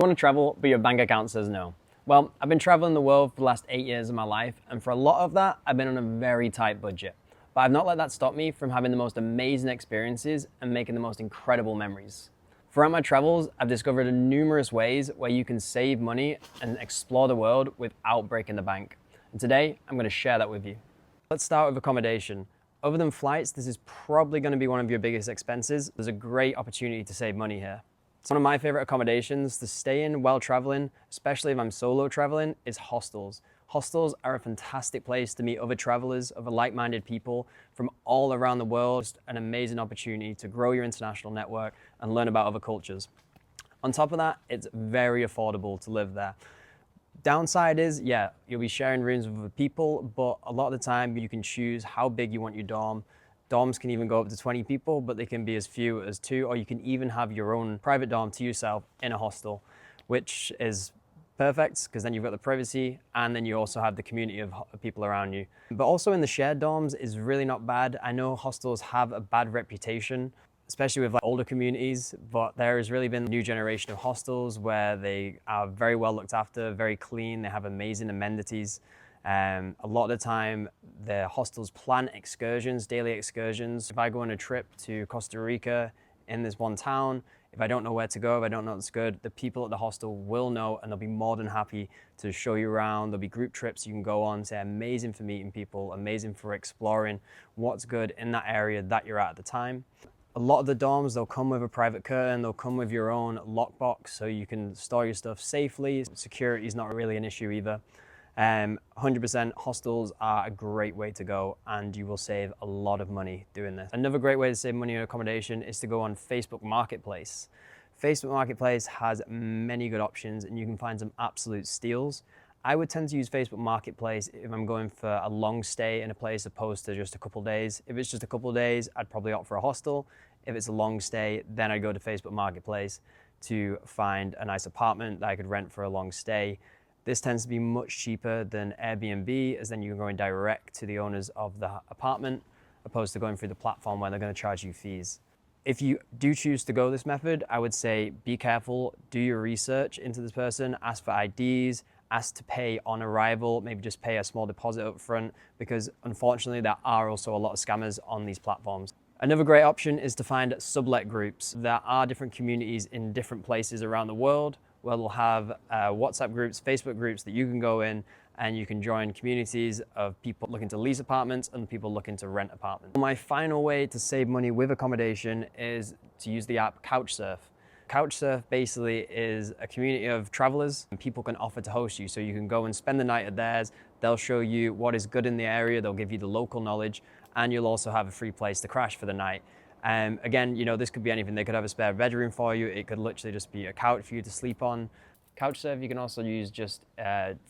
You want to travel, but your bank account says no. Well, I've been traveling the world for the last 8 years of my life, and for a lot of that, I've been on a very tight budget. But I've not let that stop me from having the most amazing experiences and making the most incredible memories. Throughout my travels, I've discovered numerous ways where you can save money and explore the world without breaking the bank. And today, I'm going to share that with you. Let's start with accommodation. Other than flights, this is probably going to be one of your biggest expenses. There's a great opportunity to save money here. One of my favorite accommodations to stay in while traveling, especially if I'm solo traveling, is hostels. Hostels are a fantastic place to meet other travelers, other like-minded people from all around the world. It's an amazing opportunity to grow your international network and learn about other cultures. On top of that, it's very affordable to live there. Downside is, yeah, you'll be sharing rooms with other people, but a lot of the time you can choose how big you want your dorm. Dorms can even go up to 20 people, but they can be as few as 2, or you can even have your own private dorm to yourself in a hostel, which is perfect because then you've got the privacy and then you also have the community of people around you. But also in the shared dorms is really not bad. I know hostels have a bad reputation, especially with older communities, but there has really been a new generation of hostels where they are very well looked after, very clean, they have amazing amenities. A lot of the time, the hostels plan excursions, daily excursions. If I go on a trip to Costa Rica in this one town, if I don't know where to go, if I don't know what's good, the people at the hostel will know and they'll be more than happy to show you around. There'll be group trips you can go on. They're amazing for meeting people, amazing for exploring what's good in that area that you're at the time. A lot of the dorms, they'll come with a private curtain, they'll come with your own lockbox so you can store your stuff safely. Security is not really an issue either. 100% hostels are a great way to go and you will save a lot of money doing this. Another great way to save money on accommodation is to go on Facebook Marketplace. Facebook Marketplace has many good options and you can find some absolute steals. I would tend to use Facebook Marketplace if I'm going for a long stay in a place opposed to just a couple days. If it's just a couple of days, I'd probably opt for a hostel. If it's a long stay, then I'd go to Facebook Marketplace to find a nice apartment that I could rent for a long stay. This tends to be much cheaper than Airbnb, as then you're going direct to the owners of the apartment, opposed to going through the platform where they're going to charge you fees. If you do choose to go this method, I would say be careful, do your research into this person, ask for IDs, ask to pay on arrival, maybe just pay a small deposit up front, because unfortunately there are also a lot of scammers on these platforms. Another great option is to find sublet groups. There are different communities in different places around the world where they'll have WhatsApp groups, Facebook groups that you can go in and you can join communities of people looking to lease apartments and people looking to rent apartments. My final way to save money with accommodation is to use the app Couchsurf. Couchsurf basically is a community of travelers and people can offer to host you. So you can go and spend the night at theirs. They'll show you what is good in the area. They'll give you the local knowledge and you'll also have a free place to crash for the night. Again, you know, this could be anything. They could have a spare bedroom for you. It could literally just be a couch for you to sleep on. Couchsurf you can also use just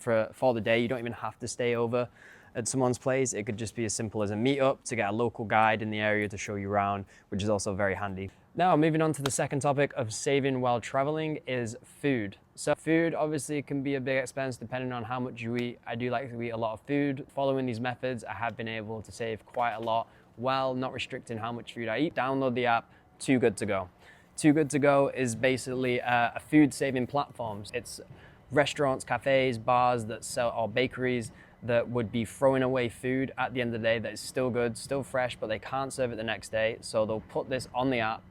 for the day. You don't even have to stay over at someone's place. It could just be as simple as a meetup to get a local guide in the area to show you around, which is also very handy. Now, moving on to the second topic of saving while traveling is food. So food obviously can be a big expense depending on how much you eat. I do like to eat a lot of food. Following these methods, I have been able to save quite a lot while not restricting how much food I eat. Download the app, Too Good To Go. Too Good To Go is basically a food saving platform. It's restaurants, cafes, bars that sell, or bakeries that would be throwing away food at the end of the day that is still good, still fresh, but they can't serve it the next day. So they'll put this on the app,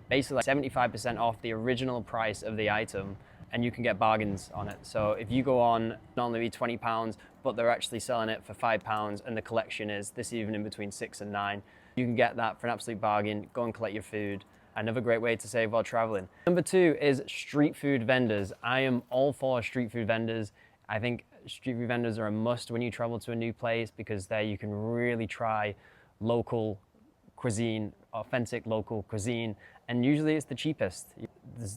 basically like 75% off the original price of the item, and you can get bargains on it. So if you go on, not only be £20, but they're actually selling it for £5 and the collection is this evening between 6 and 9. You can get that for an absolute bargain. Go and collect your food. Another great way to save while traveling. Number 2 is street food vendors. I am all for street food vendors. I think street food vendors are a must when you travel to a new place because there you can really try local cuisine, authentic local cuisine, and usually it's the cheapest.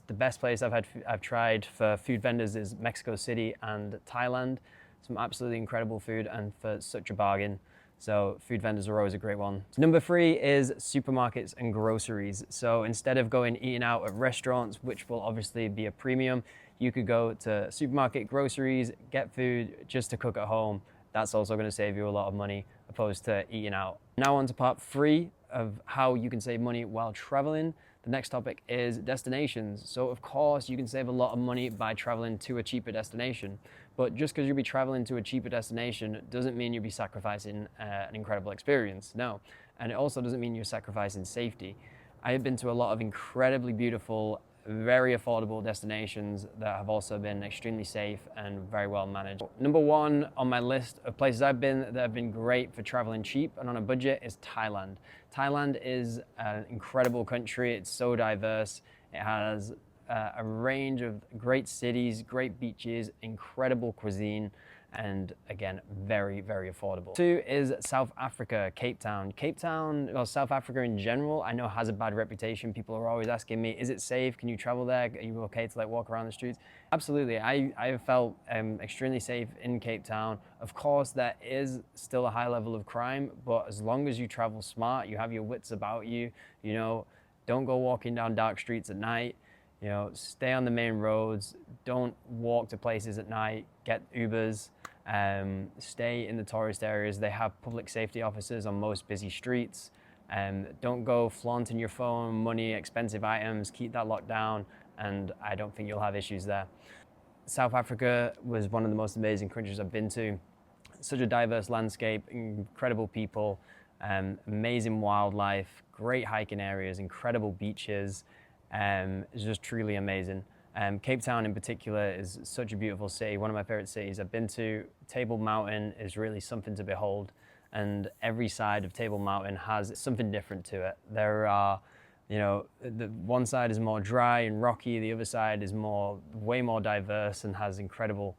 The best place I've tried for food vendors is Mexico City and Thailand. Some absolutely incredible food and for such a bargain. So food vendors are always a great one. Number 3 is supermarkets and groceries. So instead of going eating out at restaurants, which will obviously be a premium, you could go to supermarket groceries, get food just to cook at home. That's also going to save you a lot of money opposed to eating out. Now on to part 3 of how you can save money while traveling. The next topic is destinations. So of course you can save a lot of money by traveling to a cheaper destination, but just because you'll be traveling to a cheaper destination doesn't mean you'll be sacrificing an incredible experience. No, and it also doesn't mean you're sacrificing safety. I have been to a lot of incredibly beautiful, very affordable destinations that have also been extremely safe and very well managed. Number one on my list of places I've been that have been great for traveling cheap and on a budget is Thailand. Thailand is an incredible country. It's so diverse. It has a range of great cities, great beaches, incredible cuisine, and again, very, very affordable. Two is South Africa, Cape Town. Cape Town, well, South Africa in general, I know has a bad reputation. People are always asking me, is it safe? Can you travel there? Are you okay to like walk around the streets? Absolutely, I have felt extremely safe in Cape Town. Of course, there is still a high level of crime, but as long as you travel smart, you have your wits about you, you know, don't go walking down dark streets at night. You know, stay on the main roads, don't walk to places at night, get Ubers, stay in the tourist areas. They have public safety officers on most busy streets. Don't go flaunting your phone, money, expensive items, keep that locked down, and I don't think you'll have issues there. South Africa was one of the most amazing countries I've been to. Such a diverse landscape, incredible people, amazing wildlife, great hiking areas, incredible beaches. It's just truly amazing. Cape Town in particular is such a beautiful city, one of my favorite cities I've been to. Table Mountain is really something to behold, and every side of Table Mountain has something different to it. There are, you know, the one side is more dry and rocky, the other side is way more diverse and has incredible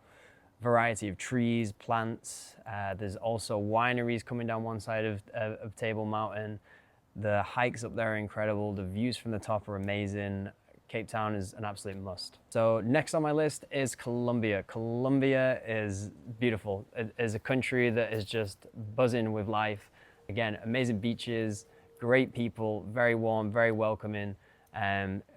variety of trees, plants. There's also wineries coming down one side of Table Mountain. The hikes up there are incredible. The views from the top are amazing. Cape Town is an absolute must. So next on my list is Colombia. Colombia is beautiful. It is a country that is just buzzing with life. Again, amazing beaches, great people, very warm, very welcoming,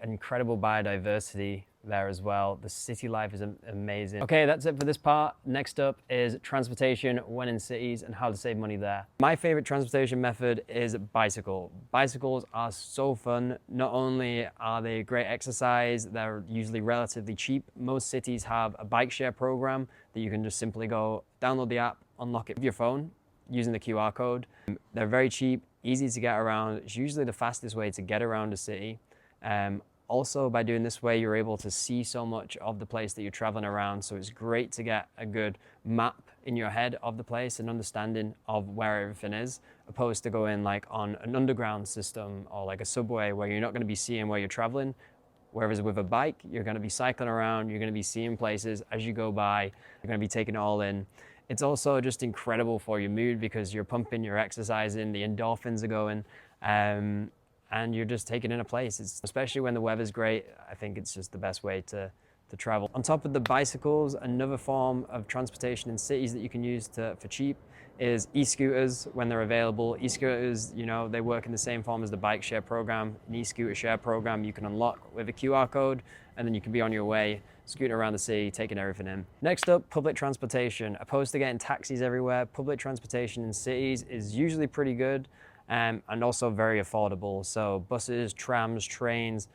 incredible biodiversity there as well. The city life is amazing. Okay, that's it for this part. Next up is transportation when in cities and how to save money there. My favorite transportation method is bicycle. Bicycles are so fun. Not only are they great exercise, they're usually relatively cheap. Most cities have a bike share program that you can just simply go download the app, unlock it with your phone using the QR code. They're very cheap, easy to get around. It's usually the fastest way to get around a city. Also, by doing this way, you're able to see so much of the place that you're traveling around. So it's great to get a good map in your head of the place and understanding of where everything is, opposed to going like on an underground system or like a subway where you're not going to be seeing where you're traveling. Whereas with a bike, you're going to be cycling around, you're going to be seeing places as you go by, you're going to be taking it all in. It's also just incredible for your mood because you're pumping, you're exercising, the endorphins are going. And you're just taking in a place. Especially when the weather's great, I think it's just the best way to travel. On top of the bicycles, another form of transportation in cities that you can use for cheap is e-scooters when they're available. E-scooters, you know, they work in the same form as the bike share program. An e-scooter share program you can unlock with a QR code, and then you can be on your way, scooting around the city, taking everything in. Next up, public transportation. Opposed to getting taxis everywhere, public transportation in cities is usually pretty good. And also very affordable. So buses, trams, trains,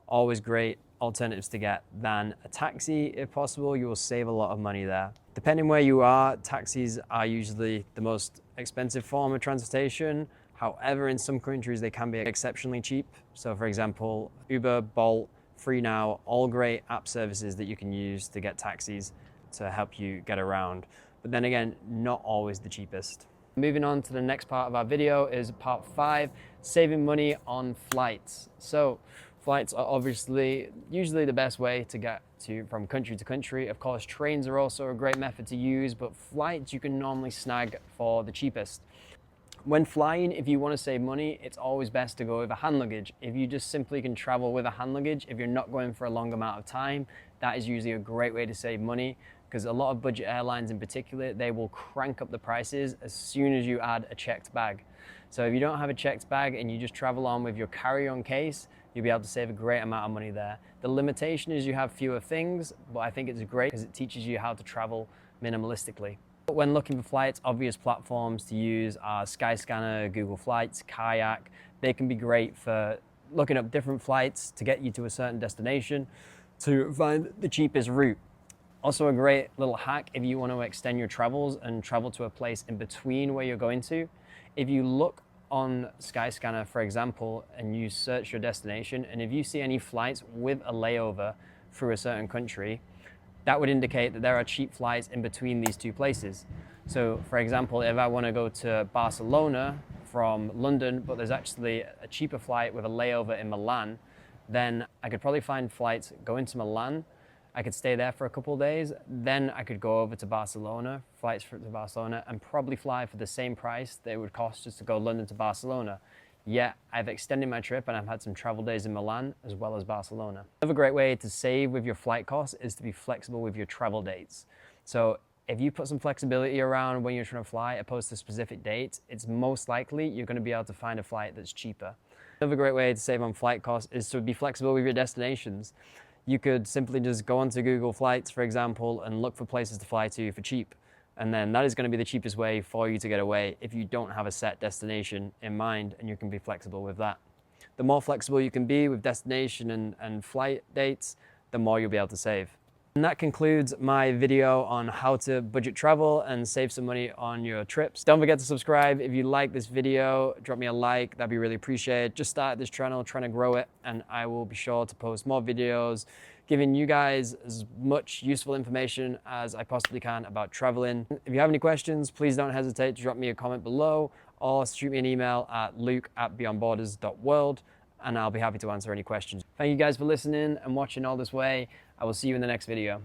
always great alternatives to get than a taxi. If possible, you will save a lot of money there. Depending where you are, taxis are usually the most expensive form of transportation. However, in some countries, they can be exceptionally cheap. So for example, Uber, Bolt, FreeNow, all great app services that you can use to get taxis to help you get around. But then again, not always the cheapest. Moving on to the next part of our video is part 5, saving money on flights. So flights are obviously usually the best way to get from country to country. Of course, trains are also a great method to use, but flights you can normally snag for the cheapest. When flying, if you want to save money, it's always best to go with a hand luggage. If you just simply can travel with a hand luggage, if you're not going for a long amount of time, that is usually a great way to save money. Because a lot of budget airlines in particular, they will crank up the prices as soon as you add a checked bag. So if you don't have a checked bag and you just travel on with your carry-on case, you'll be able to save a great amount of money there. The limitation is you have fewer things, but I think it's great because it teaches you how to travel minimalistically. When looking for flights, obvious platforms to use are Skyscanner, Google Flights, Kayak. They can be great for looking up different flights to get you to a certain destination to find the cheapest route. Also a great little hack if you want to extend your travels and travel to a place in between where you're going to. If you look on Skyscanner, for example, and you search your destination, and if you see any flights with a layover through a certain country, that would indicate that there are cheap flights in between these two places. So for example, if I want to go to Barcelona from London, but there's actually a cheaper flight with a layover in Milan, then I could probably find flights going to Milan. I could stay there for a couple of days, then I could go over to Barcelona, flights to Barcelona, and probably fly for the same price that it would cost just to go London to Barcelona. Yet I've extended my trip and I've had some travel days in Milan as well as Barcelona. Another great way to save with your flight costs is to be flexible with your travel dates. So if you put some flexibility around when you're trying to fly opposed to specific dates, it's most likely you're going to be able to find a flight that's cheaper. Another great way to save on flight costs is to be flexible with your destinations. You could simply just go onto Google Flights, for example, and look for places to fly to for cheap. And then that is going to be the cheapest way for you to get away if you don't have a set destination in mind, and you can be flexible with that. The more flexible you can be with destination and flight dates, the more you'll be able to save. And that concludes my video on how to budget travel and save some money on your trips. Don't forget to subscribe. If you like this video, drop me a like. That'd be really appreciated. Just started this channel, trying to grow it, and I will be sure to post more videos, giving you guys as much useful information as I possibly can about traveling. If you have any questions, please don't hesitate to drop me a comment below or shoot me an email at luke@beyondborders.world, and I'll be happy to answer any questions. Thank you guys for listening and watching all this way. I will see you in the next video.